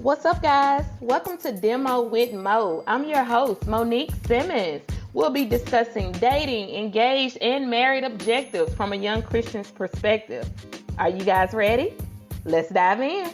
What's up, guys? Welcome to D.E.M.O with Mo. I'm your host, Monique Simmons. We'll be discussing dating, engaged, and married objectives from a young Christian's perspective. Are you guys ready? Let's dive in.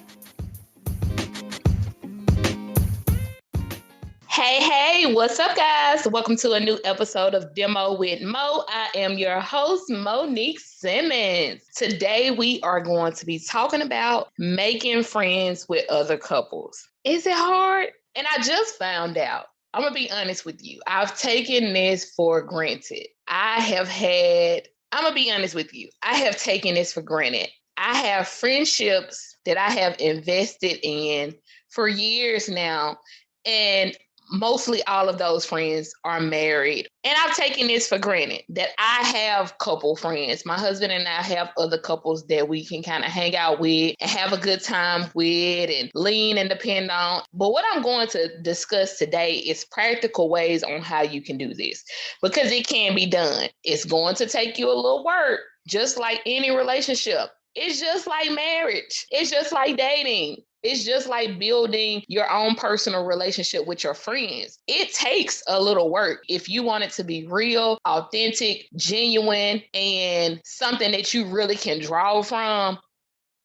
Hey, what's up, guys? Welcome to a new episode of D.E.M.O with Mo. I am your host, Monique Simmons. Today, we are going to be talking about making friends with other couples. Is it hard? And I just found out. I'm going to be honest with you. I've taken this for granted. I'm going to be honest with you. I have taken this for granted. I have friendships that I have invested in for years now. And mostly all of those friends are married. And I've taken this for granted that I have couple friends. My husband and I have other couples that we can kind of hang out with and have a good time with and lean and depend on. But what I'm going to discuss today is practical ways on how you can do this because it can be done. It's going to take you a little work, just like any relationship. It's just like marriage. It's just like dating. It's just like building your own personal relationship with your friends. It takes a little work if you want it to be real, authentic, genuine, and something that you really can draw from.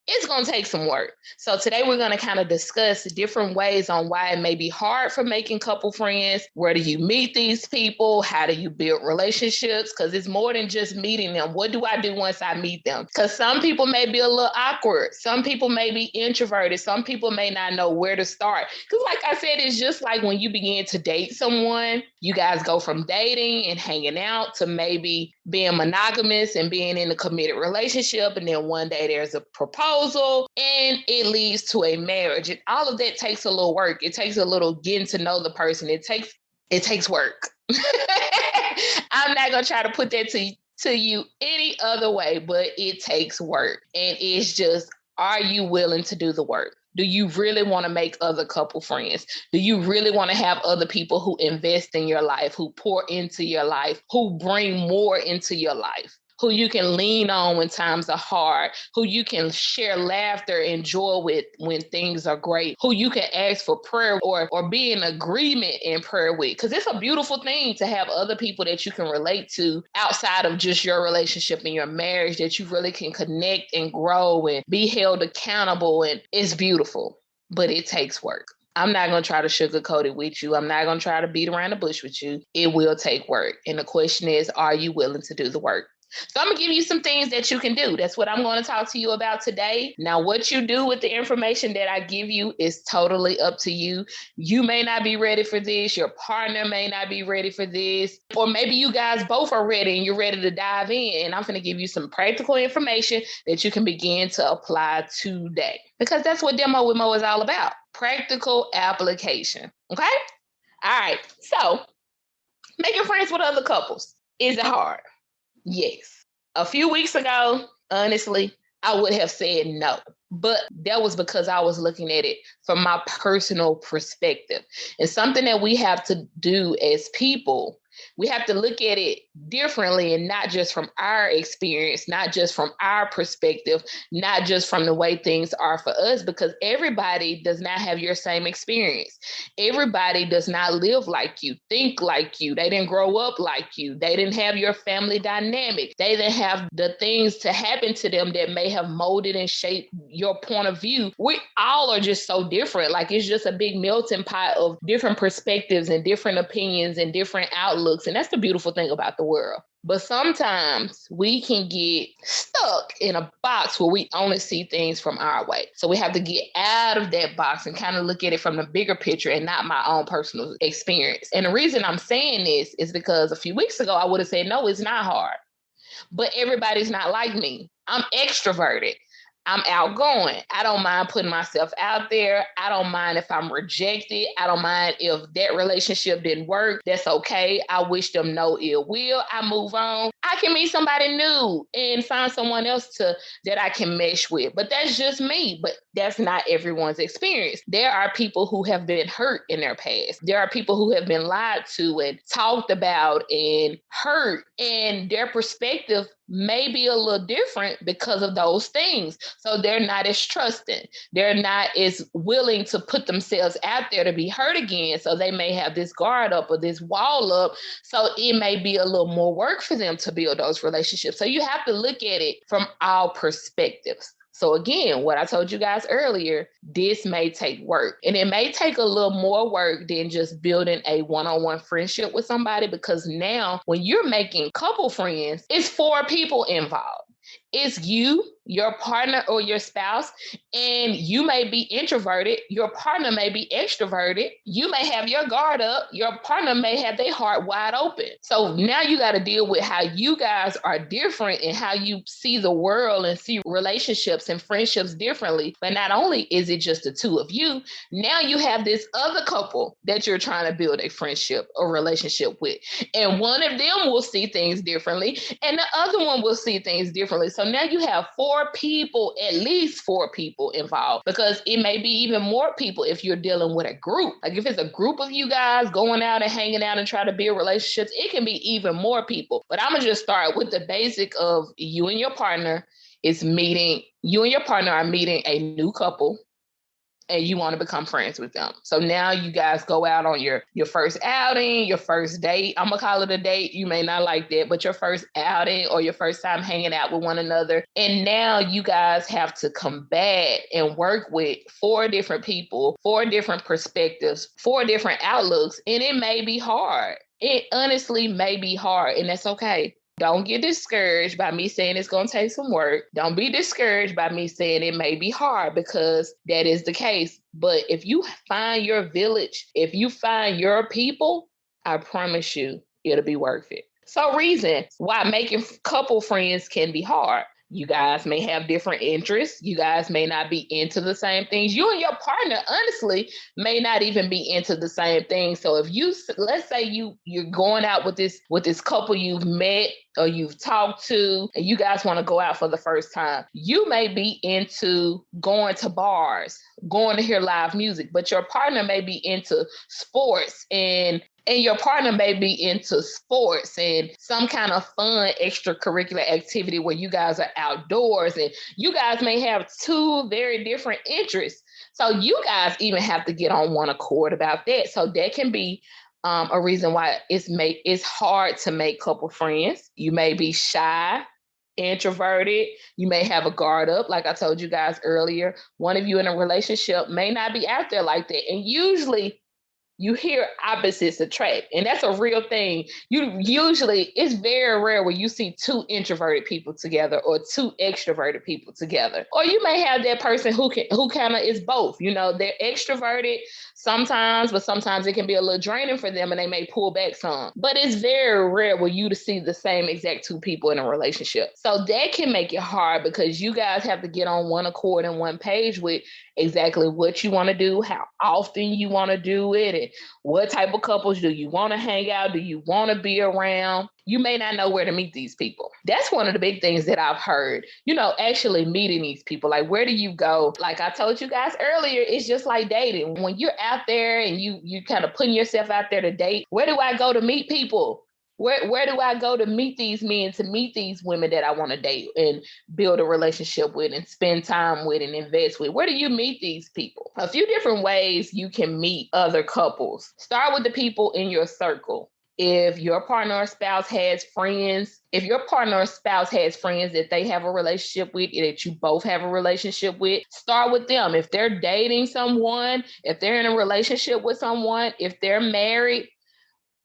It's going to take some work. So today we're going to kind of discuss different ways on why it may be hard for making couple friends. Where do you meet these people? How do you build relationships? Because it's more than just meeting them. What do I do once I meet them? Because some people may be a little awkward. Some people may be introverted. Some people may not know where to start. Because like I said, it's just like when you begin to date someone, you guys go from dating and hanging out to maybe being monogamous and being in a committed relationship. And then one day there's a proposal and it leads to a marriage. And all of that takes a little work. It takes a little getting to know the person. It takes work. I'm not going to try to put that to you any other way, but it takes work. And it's just, are you willing to do the work? Do you really want to make other couple friends? Do you really want to have other people who invest in your life, who pour into your life, who bring more into your life, who you can lean on when times are hard, who you can share laughter and joy with when things are great, who you can ask for prayer or be in agreement in prayer with? Because it's a beautiful thing to have other people that you can relate to outside of just your relationship and your marriage, that you really can connect and grow and be held accountable. And it's beautiful, but it takes work. I'm not going to try to sugarcoat it with you. I'm not going to try to beat around the bush with you. It will take work. And the question is, are you willing to do the work? So I'm going to give you some things that you can do. That's what I'm going to talk to you about today. Now, what you do with the information that I give you is totally up to you. You may not be ready for this. Your partner may not be ready for this. Or maybe you guys both are ready and you're ready to dive in. And I'm going to give you some practical information that you can begin to apply today. Because that's what D.E.M.O with Mo is all about. Practical application. Okay? All right. So making friends with other couples. Is it hard? Yes. A few weeks ago, honestly, I would have said no. But that was because I was looking at it from my personal perspective. And something that we have to do as people, we have to look at it differently and not just from our experience, not just from our perspective, not just from the way things are for us, because everybody does not have your same experience. Everybody does not live like you, think like you. They didn't grow up like you. They didn't have your family dynamic. They didn't have the things to happen to them that may have molded and shaped your point of view. We all are just so different. Like it's just a big melting pot of different perspectives and different opinions and different outlooks. And that's the beautiful thing about the world. But sometimes we can get stuck in a box where we only see things from our way. So we have to get out of that box and kind of look at it from the bigger picture and not my own personal experience. And the reason I'm saying this is because a few weeks ago, I would have said, no, it's not hard. But everybody's not like me. I'm extroverted. I'm outgoing. I don't mind putting myself out there. I don't mind if I'm rejected. I don't mind if that relationship didn't work. That's okay. I wish them no ill will. I move on. I can meet somebody new and find someone else that I can mesh with. But that's just me. But that's not everyone's experience. There are people who have been hurt in their past. There are people who have been lied to and talked about and hurt, and their perspective may be a little different because of those things. So they're not as trusting. They're not as willing to put themselves out there to be hurt again. So they may have this guard up or this wall up. So it may be a little more work for them to build those relationships. So you have to look at it from all perspectives. So again, what I told you guys earlier, this may take work, and it may take a little more work than just building a one-on-one friendship with somebody, because now when you're making couple friends, it's 4 people involved. It's you, your partner, or your spouse, and you may be introverted. Your partner may be extroverted. You may have your guard up. Your partner may have their heart wide open. So now you got to deal with how you guys are different and how you see the world and see relationships and friendships differently. But not only is it just the two of you, now you have this other couple that you're trying to build a friendship or relationship with. And one of them will see things differently, and the other one will see things differently. So now you have 4 people, at least 4 people involved, because it may be even more people if you're dealing with a group. Like if it's a group of you guys going out and hanging out and trying to build relationships, it can be even more people. But I'm going to just start with the basic of you and your partner are meeting a new couple, and you want to become friends with them. So now you guys go out on your first outing, your first date. I'm going to call it a date. You may not like that, but your first outing or your first time hanging out with one another. And now you guys have to combat and work with 4 different people, 4 different perspectives, 4 different outlooks. And it may be hard. It honestly may be hard, and that's okay. Don't get discouraged by me saying it's going to take some work. Don't be discouraged by me saying it may be hard, because that is the case. But if you find your village, if you find your people, I promise you it'll be worth it. So reasons why making couple friends can be hard. You guys may have different interests. You guys may not be into the same things. You and your partner, honestly, may not even be into the same things. So if let's say you're going out with this couple you've met or you've talked to, and you guys want to go out for the first time, you may be into going to bars, going to hear live music, but your partner may be into sports, and your partner may be into sports and some kind of fun extracurricular activity where you guys are outdoors, and you guys may have 2 very different interests. So you guys even have to get on one accord about that. So that can be a reason why it's hard to make couple friends. You may be shy, introverted. You may have a guard up. Like I told you guys earlier, one of you in a relationship may not be out there like that. And usually you hear opposites attract, and that's a real thing. It's very rare where you see 2 introverted people together or 2 extroverted people together. Or you may have that person who kind of is both. They're extroverted sometimes, but sometimes it can be a little draining for them and they may pull back some. But it's very rare where you to see the same exact 2 people in a relationship. So that can make it hard, because you guys have to get on one accord and one page with exactly what you want to do, how often you want to do it, and what type of couples do you want to hang out, do you want to be around. You may not know where to meet these people. That's one of the big things that I've heard, actually meeting these people. Like, where do you go? Like I told you guys earlier, it's just like dating. When you're out there and you kind of putting yourself out there to date, where do I go to meet people? Where do I go to meet these men, to meet these women that I want to date and build a relationship with and spend time with and invest with? Where do you meet these people? A few different ways you can meet other couples. Start with the people in your circle. If your partner or spouse has friends, that they have a relationship with, that you both have a relationship with, start with them. If they're dating someone, if they're in a relationship with someone, if they're married,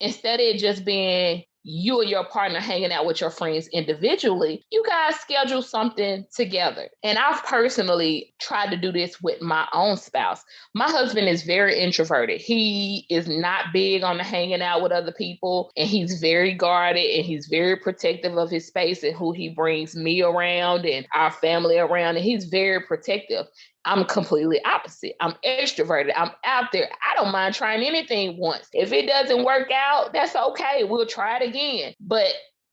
instead of it just being you and your partner hanging out with your friends individually, you guys schedule something together. And I've personally tried to do this with my own spouse. My husband is very introverted. He is not big on the hanging out with other people, and he's very guarded, and he's very protective of his space and who he brings me around and our family around, and he's very protective. I'm completely opposite. I'm extroverted. I'm out there. I don't mind trying anything once. If it doesn't work out, that's okay. We'll try it again. But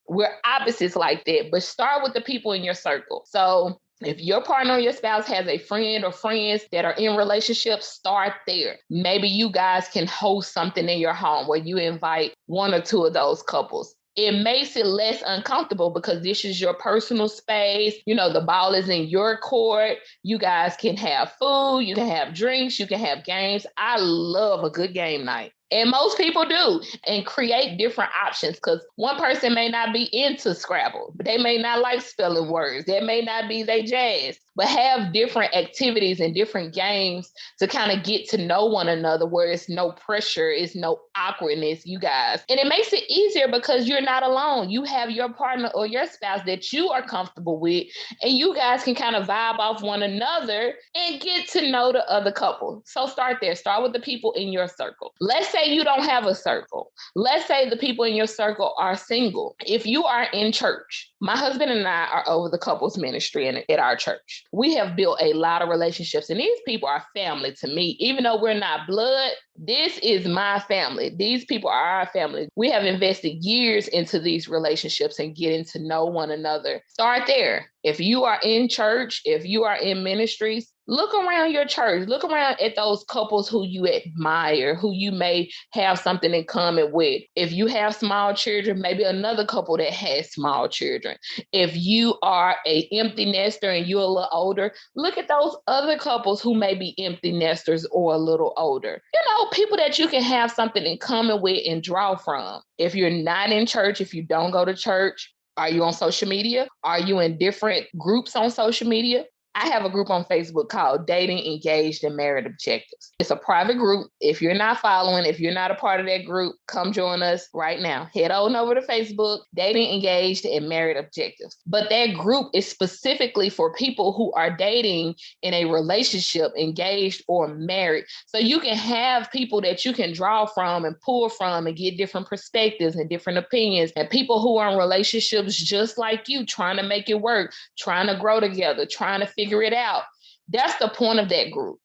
We're opposites like that, but start with the people in your circle. So if your partner or your spouse has a friend or friends that are in relationships, start there. Maybe you guys can host something in your home where you invite one or two of those couples. It makes it less uncomfortable because this is your personal space. You know, the ball is in your court. You guys can have food, you can have drinks, you can have games. I love a good game night. And most people do, and create different options because one person may not be into Scrabble, but they may not like spelling words. That may not be their jazz, but have different activities and different games to kind of get to know one another where it's no pressure, it's no awkwardness, you guys. And it makes it easier because you're not alone. You have your partner or your spouse that you are comfortable with, and you guys can kind of vibe off one another and get to know the other couple. So start there. Start with the people in your circle. Let's say you don't have a circle. Let's say the people in your circle are single. If you are in church, my husband and I are over the couples ministry at our church. We have built a lot of relationships, and these people are family to me. Even though we're not blood, this is my family. These people are our family. We have invested years into these relationships and getting to know one another. Start there. If you are in church, if you are in ministries, look around your church. Look around at those couples who you admire, who you may have something in common with. If you have small children, maybe another couple that has small children. If you are an empty nester and you're a little older, look at those other couples who may be empty nesters or a little older. You know, people that you can have something in common with and draw from. If you're not in church, if you don't go to church, are you on social media? Are you in different groups on social media? I have a group on Facebook called Dating, Engaged, and Married Objectives. It's a private group. If you're not following, if you're not a part of that group, come join us right now. Head on over to Facebook, Dating, Engaged, and Married Objectives. But that group is specifically for people who are dating in a relationship, engaged or married. So you can have people that you can draw from and pull from and get different perspectives and different opinions, and people who are in relationships just like you, trying to make it work, trying to grow together, trying to figure it out. That's the point of that group.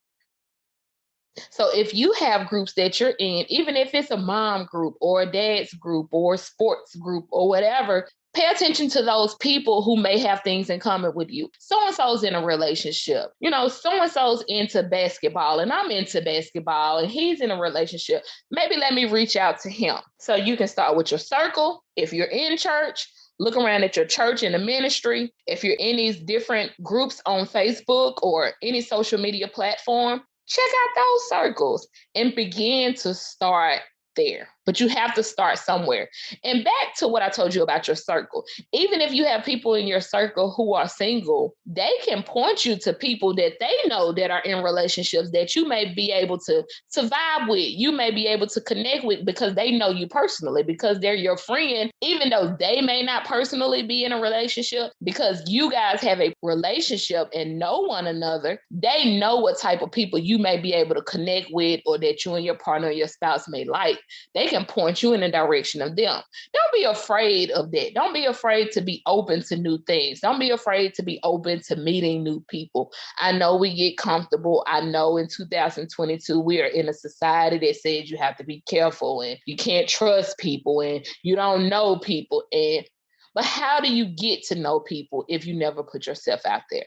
So if you have groups that you're in, even if it's a mom group or a dad's group or a sports group or whatever, pay attention to those people who may have things in common with you. So-and-so's in a relationship. You know, so-and-so's into basketball and I'm into basketball and he's in a relationship. Maybe let me reach out to him. So you can start with your circle. If you're in church, look around at your church and the ministry. If you're in these different groups on Facebook or any social media platform, check out those circles and begin to start there. But you have to start somewhere. And back to what I told you about your circle. Even if you have people in your circle who are single, they can point you to people that they know that are in relationships that you may be able to vibe with. You may be able to connect with because they know you personally, because they're your friend, even though they may not personally be in a relationship, because you guys have a relationship and know one another. They know what type of people you may be able to connect with or that you and your partner or your spouse may like. They can point you in the direction of them. Don't be afraid of that. Don't be afraid to be open to new things. Don't be afraid to be open to meeting new people. I know we get comfortable. I know in 2022, we are in a society that says you have to be careful and you can't trust people and you don't know people. But how do you get to know people if you never put yourself out there?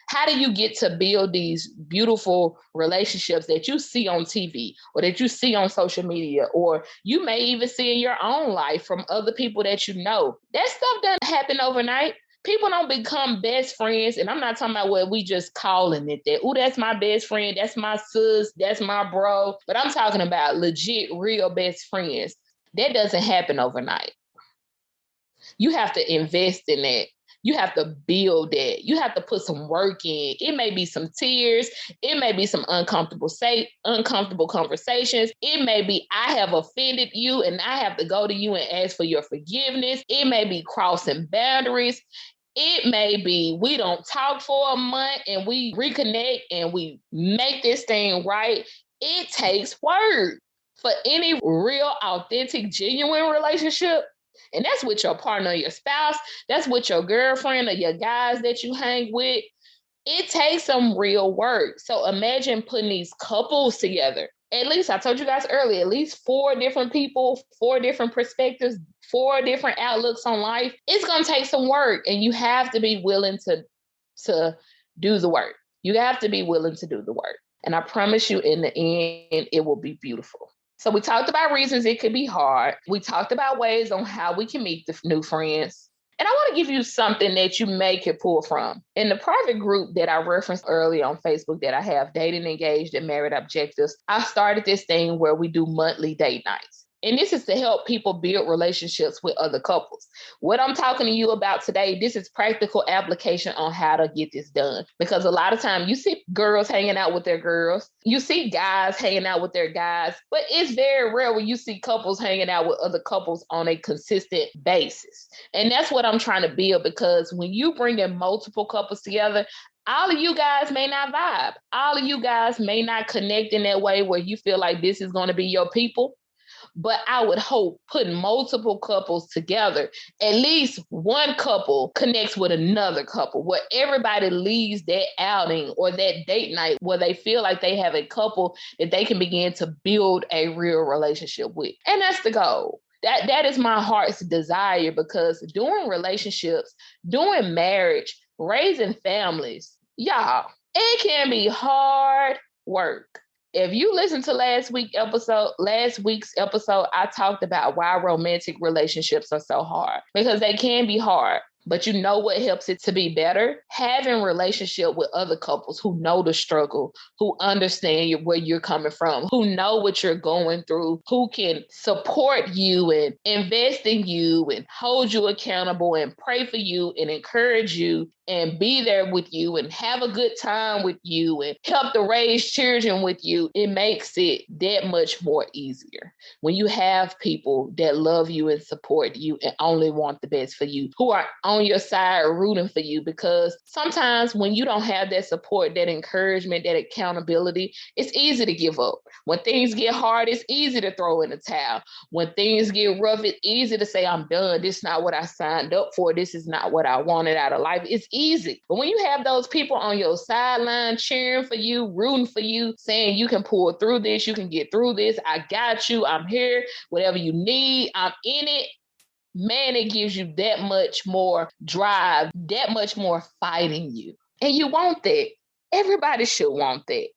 How do you get to build these beautiful relationships that you see on TV or that you see on social media, or you may even see in your own life from other people that you know? That stuff doesn't happen overnight. People don't become best friends. And I'm not talking about what we just calling it that, oh, that's my best friend, that's my sis, that's my bro. But I'm talking about legit, real best friends. That doesn't happen overnight. You have to invest in that. You have to build that. You have to put some work in. It may be some tears. It may be some uncomfortable conversations. It may be, I have offended you and I have to go to you and ask for your forgiveness. It may be crossing boundaries. It may be we don't talk for a month and we reconnect and we make this thing right. It takes work for any real, authentic, genuine relationship. And that's with your partner, or your spouse. That's with your girlfriend or your guys that you hang with. It takes some real work. So imagine putting these couples together. At least, I told you guys earlier, at least 4 different people, 4 different perspectives, 4 different outlooks on life, it's going to take some work, and you have to be willing to do the work. You have to be willing to do the work. And I promise you, in the end, it will be beautiful. So we talked about reasons it could be hard. We talked about ways on how we can meet the new friends. And I want to give you something that you may could pull from. In the private group that I referenced earlier on Facebook that I have, Dating, Engaged, and Married Objectives, I started this thing where we do monthly date nights. And this is to help people build relationships with other couples. What I'm talking to you about today, this is practical application on how to get this done. Because a lot of times you see girls hanging out with their girls, you see guys hanging out with their guys, but it's very rare when you see couples hanging out with other couples on a consistent basis. And that's what I'm trying to build, because when you bring in multiple couples together, all of you guys may not vibe. All of you guys may not connect in that way where you feel like this is going to be your people. But I would hope putting multiple couples together, at least one couple connects with another couple, where everybody leaves that outing or that date night where they feel like they have a couple that they can begin to build a real relationship with. And that's the goal. That is my heart's desire, because doing relationships, doing marriage, raising families, y'all, it can be hard work. If you listen to last week's episode, I talked about why romantic relationships are so hard, because they can be hard. But you know what helps it to be better? Having relationship with other couples who know the struggle, who understand where you're coming from, who know what you're going through, who can support you and invest in you and hold you accountable and pray for you and encourage you and be there with you and have a good time with you and help to raise children with you. It makes it that much more easier when you have people that love you and support you and only want the best for you, who are on your side rooting for you. Because sometimes when you don't have that support, that encouragement, that accountability, it's easy to give up. When things get hard, it's easy to throw in the towel. When things get rough, it's easy to say, I'm done. This is not what I signed up for. This is not what I wanted out of life. It's easy. But when you have those people on your sideline cheering for you, rooting for you, saying you can pull through this, you can get through this, I got you, I'm here, whatever you need, I'm in it, man, it gives you that much more drive, that much more fight in you. And you want that. Everybody should want that.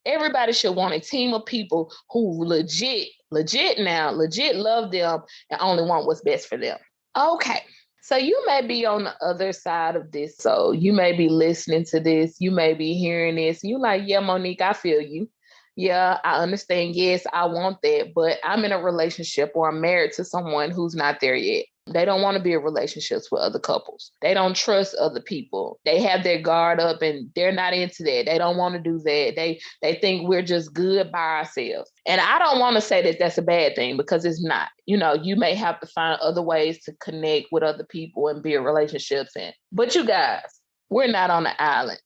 Everybody should want a team of people who legit love them and only want what's best for them. Okay. So you may be on the other side of this. So you may be listening to this. You may be hearing this. You like, yeah, Monique, I feel you. Yeah, I understand. Yes, I want that. But I'm in a relationship or I'm married to someone who's not there yet. They don't want to be in relationships with other couples. They don't trust other people. They have their guard up and they're not into that. They don't want to do that. They think we're just good by ourselves. And I don't want to say that that's a bad thing, because it's not. You know, you may have to find other ways to connect with other people and build relationships. But you guys, we're not on the island.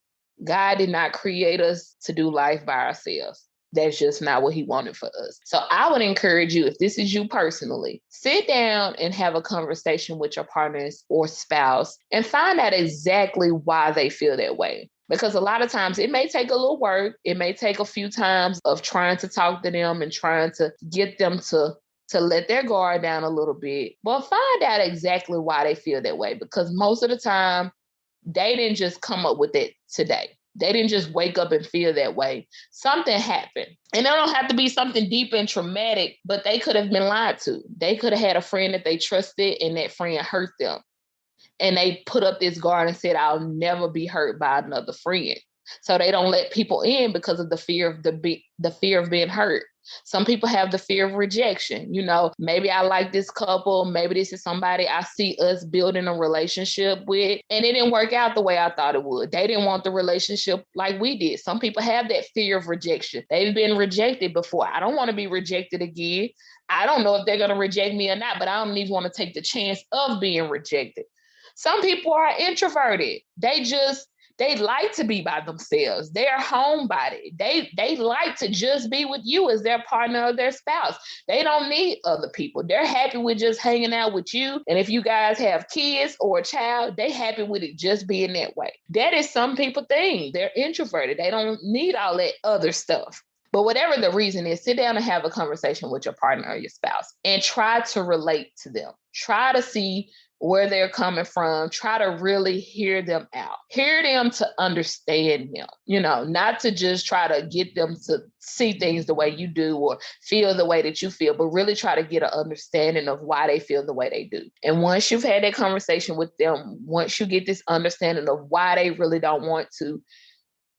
God did not create us to do life by ourselves. That's just not what he wanted for us. So I would encourage you, if this is you personally, sit down and have a conversation with your partners or spouse and find out exactly why they feel that way. Because a lot of times it may take a little work. It may take a few times of trying to talk to them and trying to get them to let their guard down a little bit. But find out exactly why they feel that way. Because most of the time, they didn't just come up with it today. They didn't just wake up and feel that way. Something happened. And it don't have to be something deep and traumatic, but they could have been lied to. They could have had a friend that they trusted and that friend hurt them. And they put up this guard and said, I'll never be hurt by another friend. So they don't let people in because of the fear of the fear of being hurt. Some people have the fear of rejection. You know, maybe I like this couple. Maybe this is somebody I see us building a relationship with, and it didn't work out the way I thought it would. They didn't want the relationship like we did. Some people have that fear of rejection. They've been rejected before. I don't want to be rejected again. I don't know if they're going to reject me or not, but I don't even want to take the chance of being rejected. Some people are introverted. They like to be by themselves. They're homebody. They like to just be with you as their partner or their spouse. They don't need other people. They're happy with just hanging out with you. And if you guys have kids or a child, they happy with it just being that way. That is some people thing. They're introverted. They don't need all that other stuff. But whatever the reason is, sit down and have a conversation with your partner or your spouse and try to relate to them. Try to see where they're coming from. Try to really hear them out. Hear them to understand them, not to just try to get them to see things the way you do or feel the way that you feel, but really try to get an understanding of why they feel the way they do. And once you've had that conversation with them, once you get this understanding of why they really don't want to,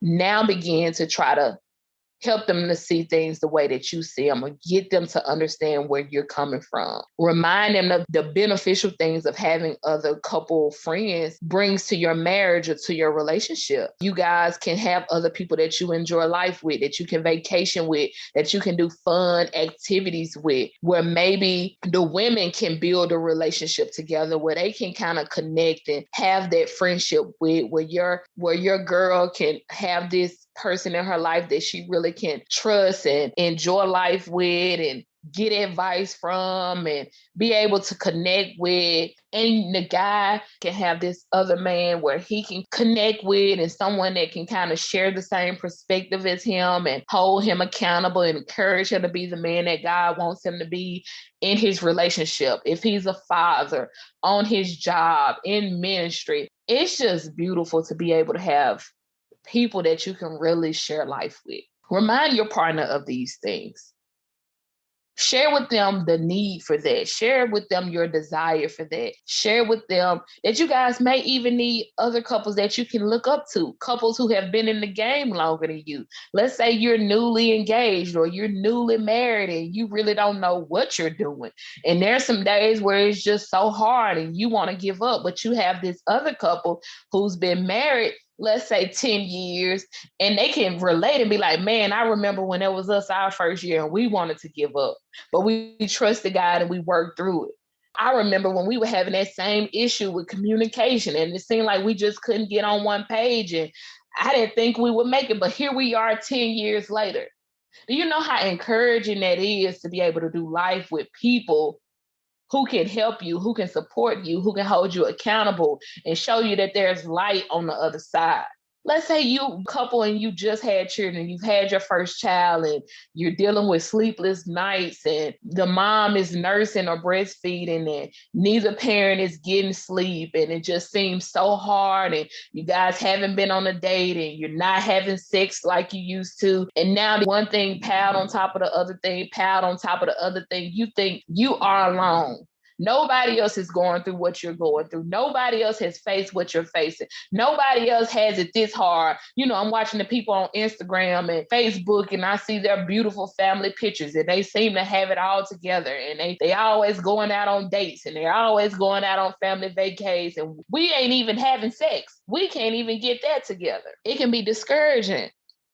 now begin to try to help them to see things the way that you see them, or get them to understand where you're coming from. Remind them of the beneficial things of having other couple friends brings to your marriage or to your relationship. You guys can have other people that you enjoy life with, that you can vacation with, that you can do fun activities with, where maybe the women can build a relationship together, where they can kind of connect and have that friendship with, where your girl can have this person in her life that she really can trust and enjoy life with and get advice from and be able to connect with. And the guy can have this other man where he can connect with, and someone that can kind of share the same perspective as him and hold him accountable and encourage him to be the man that God wants him to be in his relationship. If he's a father, on his job, in ministry, it's just beautiful to be able to have people that you can really share life with. Remind your partner of these things. Share with them the need for that. Share with them your desire for that. Share with them that you guys may even need other couples that you can look up to, couples who have been in the game longer than you. Let's say you're newly engaged or you're newly married and you really don't know what you're doing. And there's some days where it's just so hard and you want to give up, but you have this other couple who's been married, let's say 10 years, and they can relate and be like, man, I remember when it was us our first year and we wanted to give up, but we trusted God and we worked through it. I remember when we were having that same issue with communication and it seemed like we just couldn't get on one page, and I didn't think we would make it, but here we are 10 years later. Do you know how encouraging that is to be able to do life with people who can help you, who can support you, who can hold you accountable and show you that there's light on the other side? Let's say you couple and you just had children, you've had your first child and you're dealing with sleepless nights and the mom is nursing or breastfeeding and neither parent is getting sleep and it just seems so hard and you guys haven't been on a date and you're not having sex like you used to. And now one thing piled on top of the other thing, piled on top of the other thing, you think you are alone. Nobody else is going through what you're going through. Nobody else has faced what you're facing. Nobody else has it this hard. I'm watching the people on Instagram and Facebook and I see their beautiful family pictures and they seem to have it all together and they always going out on dates and they're always going out on family vacays and we ain't even having sex. We can't even get that together. It can be discouraging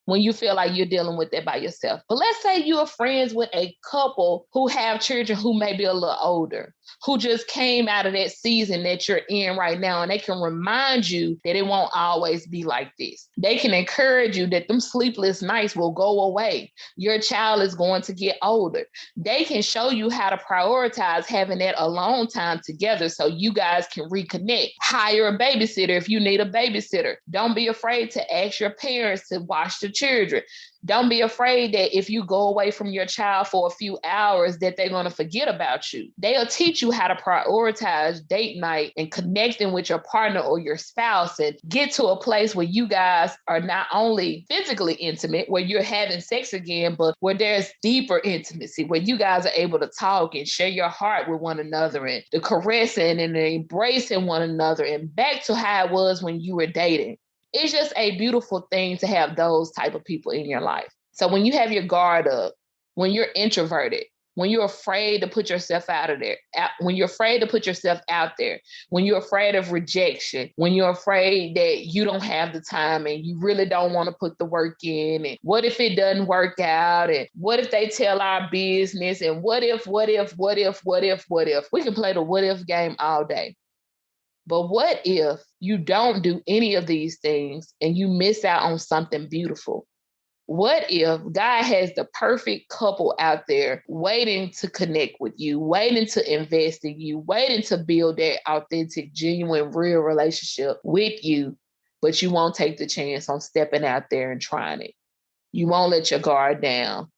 when you feel like you're dealing with that by yourself. But let's say you're friends with a couple who have children who may be a little older, who just came out of that season that you're in right now, and they can remind you that it won't always be like this. They can encourage you that them sleepless nights will go away. Your child is going to get older. They can show you how to prioritize having that alone time together so you guys can reconnect. Hire a babysitter if you need a babysitter. Don't be afraid to ask your parents to watch the children. Don't be afraid that if you go away from your child for a few hours that they're going to forget about you. They'll teach you how to prioritize date night and connecting with your partner or your spouse and get to a place where you guys are not only physically intimate, where you're having sex again, but where there's deeper intimacy, where you guys are able to talk and share your heart with one another and the caressing and the embracing one another and back to how it was when you were dating. It's just a beautiful thing to have those type of people in your life. So when you have your guard up, when you're introverted, when you're afraid to put yourself when you're afraid to put yourself out there, when you're afraid of rejection, when you're afraid that you don't have the time and you really don't want to put the work in, and what if it doesn't work out, and what if they tell our business, and what if, we can play the what if game all day. But what if you don't do any of these things and you miss out on something beautiful? What if God has the perfect couple out there waiting to connect with you, waiting to invest in you, waiting to build that authentic, genuine, real relationship with you, but you won't take the chance on stepping out there and trying it? You won't let your guard down.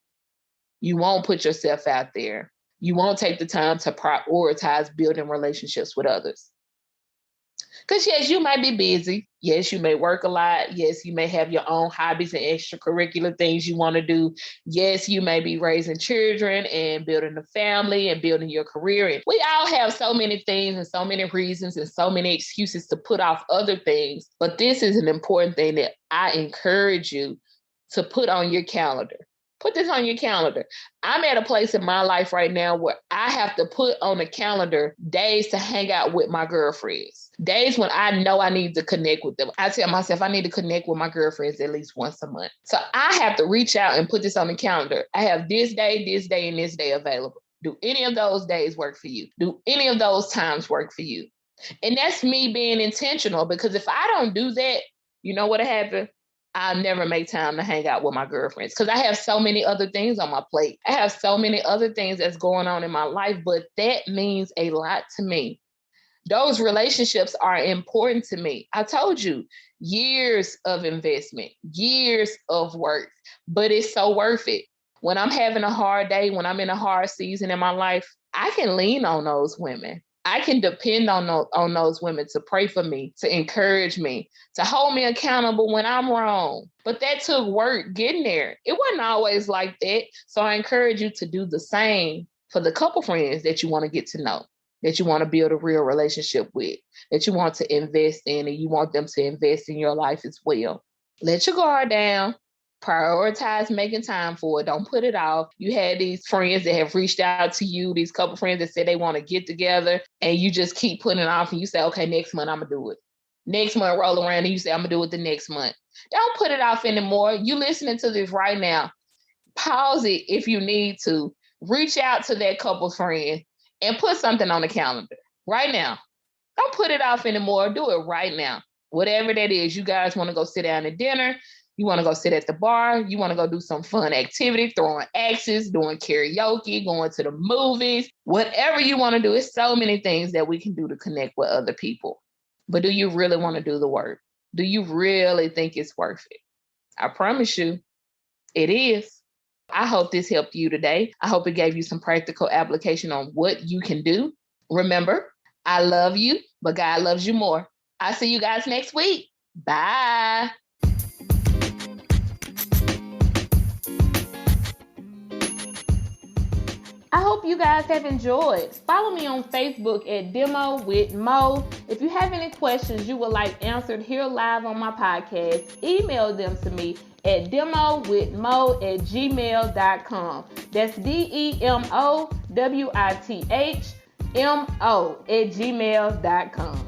You won't put yourself out there. You won't take the time to prioritize building relationships with others. Because yes, you might be busy. Yes, you may work a lot. Yes, you may have your own hobbies and extracurricular things you want to do. Yes, you may be raising children and building a family and building your career. And we all have so many things and so many reasons and so many excuses to put off other things. But this is an important thing that I encourage you to put on your calendar. Put this on your calendar. I'm at a place in my life right now where I have to put on the calendar days to hang out with my girlfriends. Days when I know I need to connect with them. I tell myself I need to connect with my girlfriends at least once a month. So I have to reach out and put this on the calendar. I have this day, and this day available. Do any of those days work for you? Do any of those times work for you? And that's me being intentional, because if I don't do that, you know what'll happen? I'll never make time to hang out with my girlfriends because I have so many other things on my plate. I have so many other things that's going on in my life, but that means a lot to me. Those relationships are important to me. I told you, years of investment, years of work, but it's so worth it. When I'm having a hard day, when I'm in a hard season in my life, I can lean on those women. I can depend on those women to pray for me, to encourage me, to hold me accountable when I'm wrong. But that took work getting there. It wasn't always like that. So I encourage you to do the same for the couple friends that you want to get to know, that you want to build a real relationship with, that you want to invest in, and you want them to invest in your life as well. Let your guard down. Prioritize making time for it. Don't put it off. You had these friends that have reached out to you, these couple friends that said they want to get together, and you just keep putting it off, and you say, okay, next month I'm going to do it. Next month roll around and you say, I'm going to do it the next month. Don't put it off anymore. You listening to this right now. Pause it if you need to. Reach out to that couple friend and put something on the calendar right now. Don't put it off anymore. Do it right now. Whatever that is, you guys want to go sit down at dinner. You want to go sit at the bar. You want to go do some fun activity, throwing axes, doing karaoke, going to the movies, whatever you want to do. It's so many things that we can do to connect with other people. But do you really want to do the work? Do you really think it's worth it? I promise you, it is. I hope this helped you today. I hope it gave you some practical application on what you can do. Remember, I love you, but God loves you more. I'll see you guys next week. Bye. I hope you guys have enjoyed. Follow me on Facebook at D.E.M.O with Mo. If you have any questions you would like answered here live on my podcast, email them to me at demowithmo@gmail.com. That's DEMOWITHMO@gmail.com.